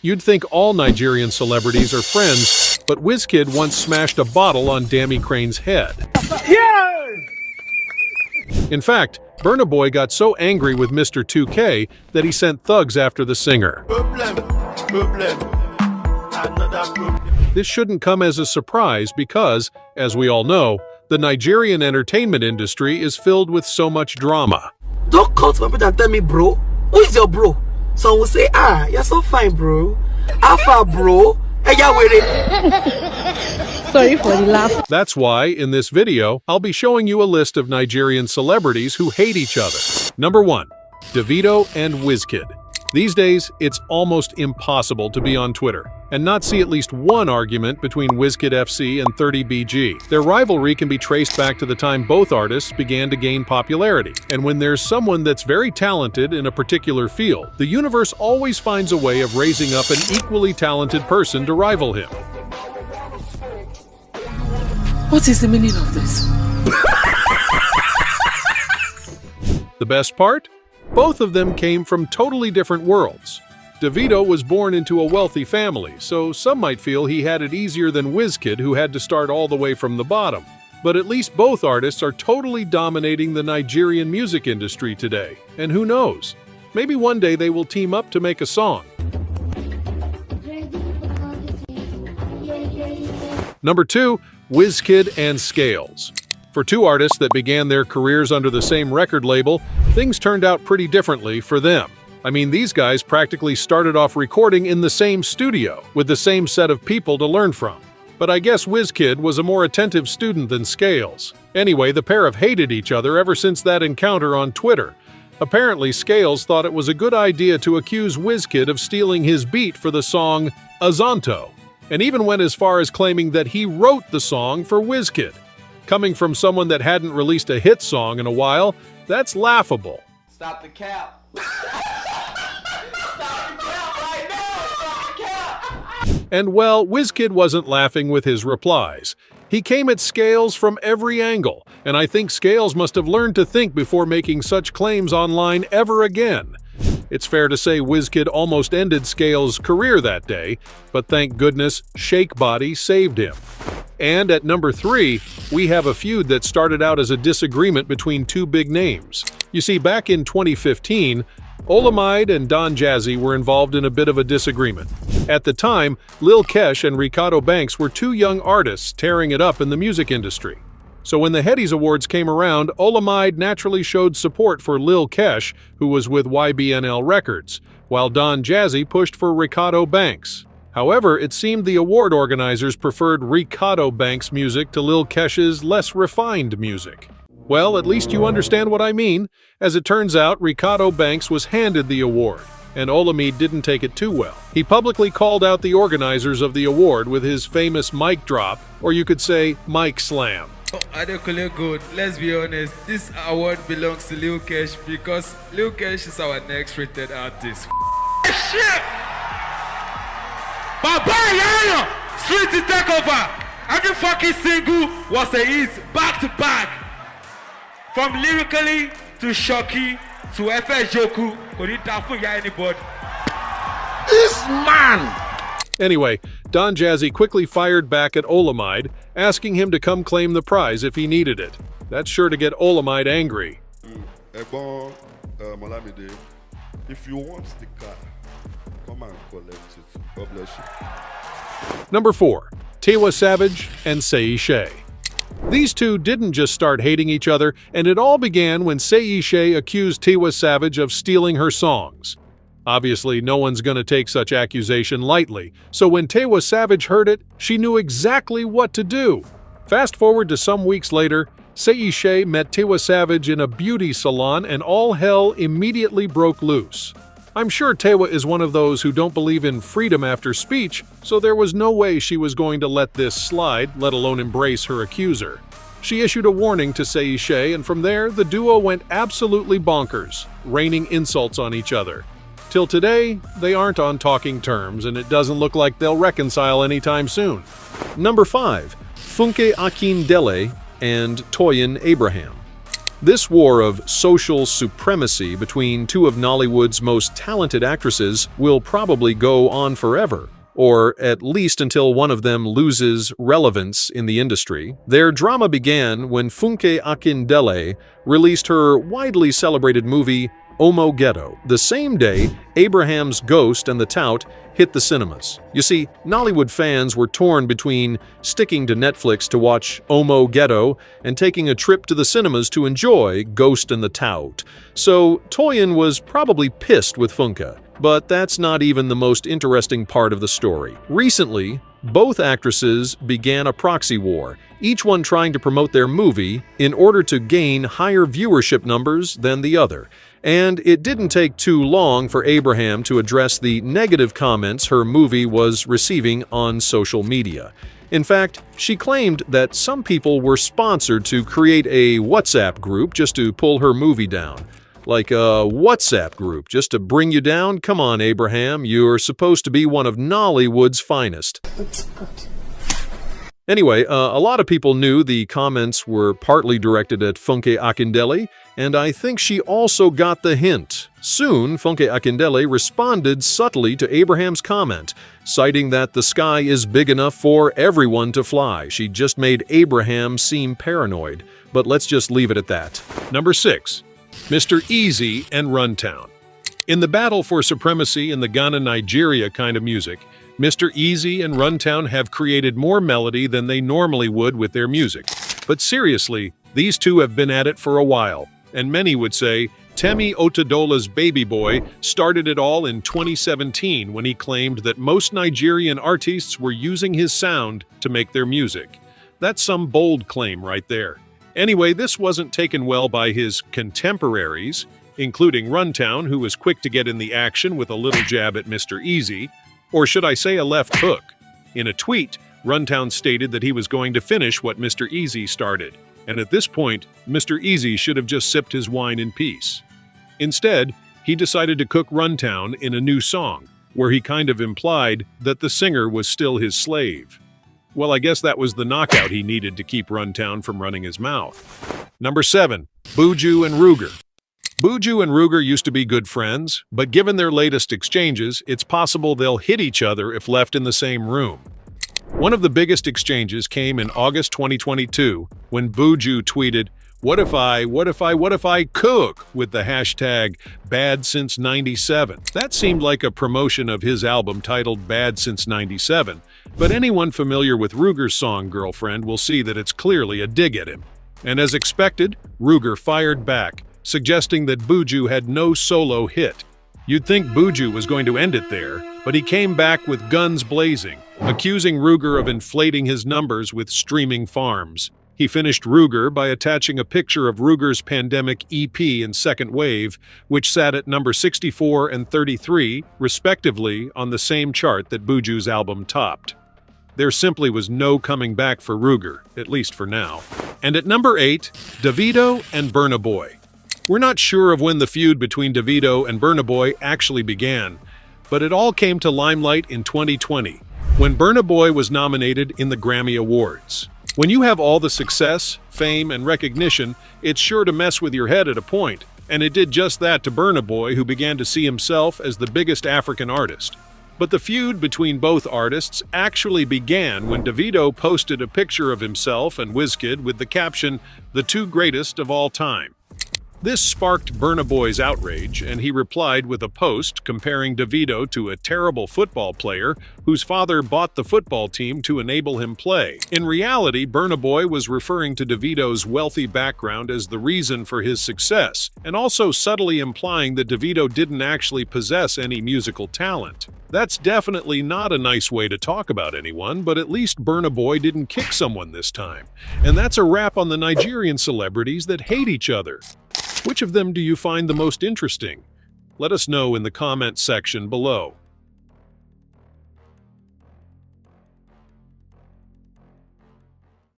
You'd think all Nigerian celebrities are friends, but Wizkid once smashed a bottle on Dammy Krane's head. Yeah! In fact, Burna Boy got so angry with Mr. 2K that he sent thugs after the singer. This shouldn't come as a surprise because, as we all know, the Nigerian entertainment industry is filled with so much drama. Don't call to my brother and tell me, bro, who is your bro? Some will say, you're so fine, bro. Alpha, bro. Hey, Sorry for the laugh. That's why, in this video, I'll be showing you a list of Nigerian celebrities who hate each other. Number 1. Davido and Wizkid. These days, it's almost impossible to be on Twitter and not see at least one argument between Wizkid FC and 30BG. Their rivalry can be traced back to the time both artists began to gain popularity. And when there's someone that's very talented in a particular field, the universe always finds a way of raising up an equally talented person to rival him. What is the meaning of this? The best part? Both of them came from totally different worlds. Davido was born into a wealthy family, so some might feel he had it easier than Wizkid, who had to start all the way from the bottom. But at least both artists are totally dominating the Nigerian music industry today. And who knows? Maybe one day they will team up to make a song. Number 2, Wizkid and Scales. For two artists that began their careers under the same record label, things turned out pretty differently for them. I mean, these guys practically started off recording in the same studio, with the same set of people to learn from. But I guess Wizkid was a more attentive student than Scales. Anyway, the pair have hated each other ever since that encounter on Twitter. Apparently, Scales thought it was a good idea to accuse Wizkid of stealing his beat for the song Azonto, and even went as far as claiming that he wrote the song for Wizkid. Coming from someone that hadn't released a hit song in a while, that's laughable. Stop the cap. Stop the cap right now. Stop the cap. And well, Wizkid wasn't laughing with his replies. He came at Scales from every angle, and I think Scales must have learned to think before making such claims online ever again. It's fair to say Wizkid almost ended Scales' career that day, but thank goodness Shake Body saved him. And at number 3, we have a feud that started out as a disagreement between two big names. You see, back in 2015, Olamide and Don Jazzy were involved in a bit of a disagreement. At the time, Lil Kesh and Ricardo Banks were two young artists tearing it up in the music industry. So when the Headies Awards came around, Olamide naturally showed support for Lil Kesh, who was with YBNL Records, while Don Jazzy pushed for Ricardo Banks. However, it seemed the award organizers preferred Ricardo Banks' music to Lil Kesh's less refined music. Well, at least you understand what I mean. As it turns out, Ricardo Banks was handed the award, and Olamide didn't take it too well. He publicly called out the organizers of the award with his famous mic drop, or you could say mic slam. Adekunle Gold, let's be honest, this award belongs to Lil Kesh because Lil Kesh is our next rated artist. Shit! Baba Yaya! Street to take over! Every fucking single was a hit back to back. From lyrically to shocky to FS Joku, couldn't for anybody. This man! Anyway, Don Jazzy quickly fired back at Olamide, asking him to come claim the prize if he needed it. That's sure to get Olamide angry. Ebon, Malamide, if you want the car, come and collect it. God bless you. Number 4. Tiwa Savage and Seyi Shay. These two didn't just start hating each other, and it all began when Seyi Shay accused Tiwa Savage of stealing her songs. Obviously, no one's gonna take such accusation lightly, so when Tiwa Savage heard it, she knew exactly what to do. Fast forward to some weeks later, Seyi Shay met Tiwa Savage in a beauty salon and all hell immediately broke loose. I'm sure Tiwa is one of those who don't believe in freedom after speech, so there was no way she was going to let this slide, let alone embrace her accuser. She issued a warning to Seyi Shay, and from there, the duo went absolutely bonkers, raining insults on each other. Till today, they aren't on talking terms, and it doesn't look like they'll reconcile anytime soon. Number 5. Funke Akindele and Toyin Abraham. This war of social supremacy between two of Nollywood's most talented actresses will probably go on forever, or at least until one of them loses relevance in the industry. Their drama began when Funke Akindele released her widely celebrated movie Omo Ghetto. The same day, Abraham's Ghost and the Tout hit the cinemas. You see, Nollywood fans were torn between sticking to Netflix to watch Omo Ghetto and taking a trip to the cinemas to enjoy Ghost and the Tout. So Toyin was probably pissed with Funke. But that's not even the most interesting part of the story. Recently, both actresses began a proxy war, each one trying to promote their movie in order to gain higher viewership numbers than the other. And it didn't take too long for Abraham to address the negative comments her movie was receiving on social media. In fact, she claimed that some people were sponsored to create a WhatsApp group just to pull her movie down. Like a WhatsApp group just to bring you down? Come on, Abraham, you're supposed to be one of Nollywood's finest. Anyway, a lot of people knew the comments were partly directed at Funke Akindele, and I think she also got the hint. Soon, Funke Akindele responded subtly to Abraham's comment, citing that the sky is big enough for everyone to fly. She just made Abraham seem paranoid, but let's just leave it at that. Number 6. Mr. Easy and Runtown. In the battle for supremacy in the Ghana-Nigeria kind of music, Mr. Easy and Runtown have created more melody than they normally would with their music. But seriously, these two have been at it for a while, and many would say Temi Otedola's Baby Boy started it all in 2017 when he claimed that most Nigerian artists were using his sound to make their music. That's some bold claim right there. Anyway, this wasn't taken well by his contemporaries, including Runtown, who was quick to get in the action with a little jab at Mr. Easy, or should I say a left hook. In a tweet, Runtown stated that he was going to finish what Mr. Easy started, and at this point, Mr. Easy should have just sipped his wine in peace. Instead, he decided to cook Runtown in a new song, where he kind of implied that the singer was still his slave. Well, I guess that was the knockout he needed to keep Runtown from running his mouth. Number 7. Buju and Ruger. Buju and Ruger used to be good friends, but given their latest exchanges, it's possible they'll hit each other if left in the same room. One of the biggest exchanges came in August 2022 when Buju tweeted, what if I cook with the hashtag Bad Since 97. That seemed like a promotion of his album titled Bad Since 97, but anyone familiar with Ruger's song Girlfriend will see that it's clearly a dig at him. And as expected, Ruger fired back, suggesting that Buju had no solo hit. You'd think Buju was going to end it there, but he came back with guns blazing, accusing Ruger of inflating his numbers with streaming farms. He finished Ruger by attaching a picture of Ruger's Pandemic EP and Second Wave, which sat at number 64 and 33, respectively, on the same chart that Buju's album topped. There simply was no coming back for Ruger, at least for now. And at number 8, Davido and Burna Boy. We're not sure of when the feud between Davido and Burna Boy actually began, but it all came to limelight in 2020, when Burna Boy was nominated in the Grammy Awards. When you have all the success, fame, and recognition, it's sure to mess with your head at a point, and it did just that to Burna Boy, who began to see himself as the biggest African artist. But the feud between both artists actually began when Davido posted a picture of himself and Wizkid with the caption, "The two greatest of all time." This sparked Burna Boy's outrage, and he replied with a post comparing Davido to a terrible football player whose father bought the football team to enable him play. In reality, Burna Boy was referring to Davido's wealthy background as the reason for his success, and also subtly implying that Davido didn't actually possess any musical talent. That's definitely not a nice way to talk about anyone, but at least Burna Boy didn't kick someone this time. And that's a wrap on the Nigerian celebrities that hate each other. Which of them do you find the most interesting? Let us know in the comment section below.